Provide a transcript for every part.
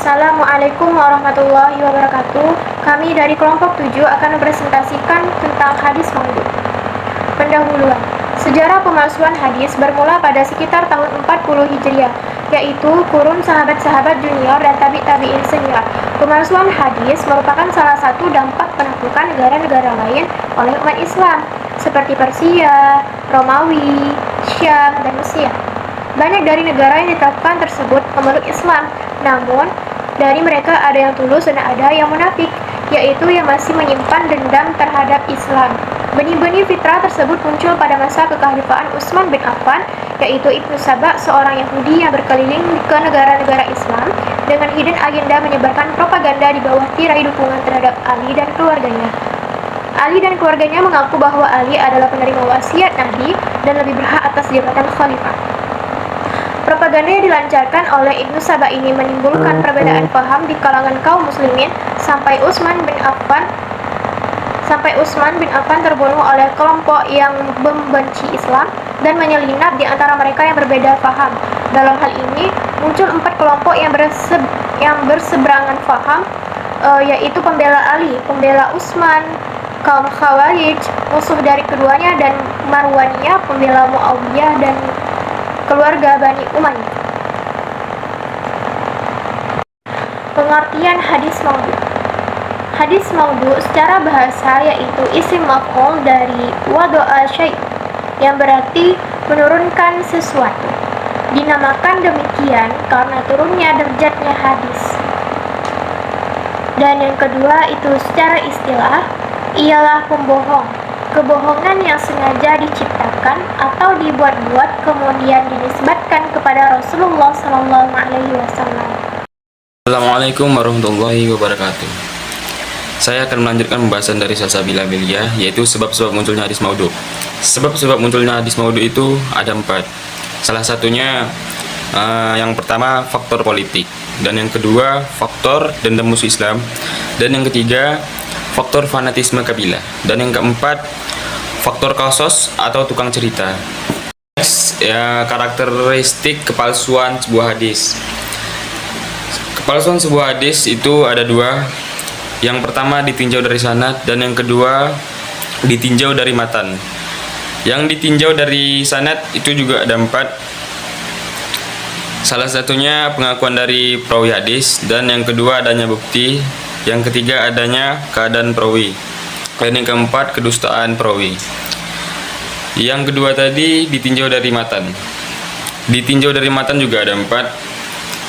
Assalamualaikum warahmatullahi wabarakatuh. Kami dari kelompok 7 akan mempresentasikan tentang hadis maudhu. Pendahuluan. Sejarah pemalsuan hadis bermula pada sekitar tahun 40 Hijriah, yaitu kurun sahabat-sahabat junior dan tabi'in senior. Pemalsuan hadis merupakan salah satu dampak penaklukan negara-negara lain oleh umat Islam, seperti Persia, Romawi, Syam, dan Mesir. Banyak dari negara yang ditetapkan tersebut memeluk Islam, namun dari mereka ada yang tulus dan ada yang munafik, yaitu yang masih menyimpan dendam terhadap Islam. Benih-benih fitrah tersebut muncul pada masa kekhalifahan Utsman bin Affan, yaitu Ibnu Saba, seorang Yahudi yang berkeliling ke negara-negara Islam dengan hidden agenda menyebarkan propaganda di bawah tirai dukungan terhadap Ali dan keluarganya. Ali dan keluarganya mengaku bahwa Ali adalah penerima wasiat Nabi dan lebih berhak atas jabatan khalifah. Propaganda yang dilancarkan oleh Ibnu Saba ini menimbulkan perbedaan paham di kalangan kaum muslimin sampai Utsman bin Affan terbunuh oleh kelompok yang membenci Islam dan menyelinap di antara mereka yang berbeda paham. Dalam hal ini muncul 4 kelompok yang berseberangan paham, yaitu pembela Ali, pembela Utsman, kaum Khawarij, musuh dari keduanya, dan Marwaniyah, pembela Muawiyah dan keluarga Bani Umayyah. Pengertian hadis maudhu. Hadis maudhu secara bahasa yaitu isim maf'ul dari wada'a syai', yang berarti menurunkan sesuatu. Dinamakan demikian karena turunnya derajatnya hadis. Dan yang kedua itu secara istilah ialah pembohong. Kebohongan yang sengaja diciptakan atau dibuat-buat kemudian dinisbatkan kepada Rasulullah SAW. Assalamualaikum warahmatullahi wabarakatuh. Saya akan melanjutkan pembahasan dari Salsabilah Biliyah, yaitu sebab-sebab munculnya hadis maudhu. Sebab-sebab munculnya hadis maudhu itu ada 4. Salah satunya yang pertama faktor politik, dan yang kedua faktor dendam musuh Islam, dan yang ketiga faktor fanatisme kabilah, dan yang keempat faktor kasos atau tukang cerita. Next, karakteristik kepalsuan sebuah hadis. Kepalsuan sebuah hadis itu ada 2. Yang pertama ditinjau dari sanad, dan yang kedua ditinjau dari matan. Yang ditinjau dari sanad itu juga ada 4. Salah satunya pengakuan dari perawi hadis, dan yang kedua adanya bukti, yang ketiga adanya keadaan perawi, dan yang keempat kedustaan perawi. Yang kedua tadi ditinjau dari matan. Ditinjau dari matan juga ada 4.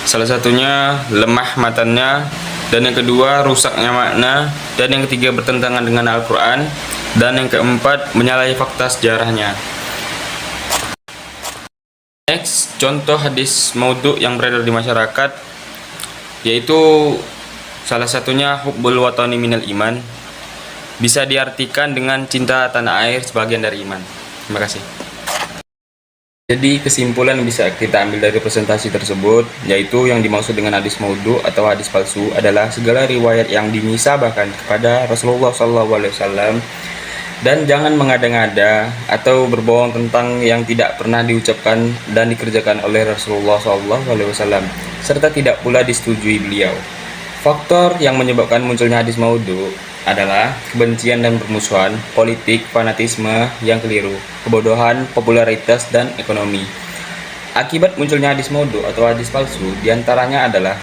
Salah satunya lemah matannya, dan yang kedua rusaknya makna, dan yang ketiga bertentangan dengan Al-Quran, dan yang keempat menyalahi fakta sejarahnya. Next, contoh hadis maudhu yang beredar di masyarakat, yaitu salah satunya hubbul watani minal iman. Bisa diartikan dengan cinta tanah air sebagian dari iman. Terima kasih. Jadi kesimpulan yang bisa kita ambil dari presentasi tersebut, yaitu yang dimaksud dengan hadis maudhu atau hadis palsu adalah segala riwayat yang dinisabahkan kepada Rasulullah SAW, dan jangan mengada-ngada atau berbohong tentang yang tidak pernah diucapkan dan dikerjakan oleh Rasulullah SAW, serta tidak pula disetujui beliau. Faktor yang menyebabkan munculnya hadis maudhu adalah kebencian dan permusuhan, politik, fanatisme yang keliru, kebodohan, popularitas, dan ekonomi. Akibat munculnya hadis maudhu atau hadis palsu diantaranya adalah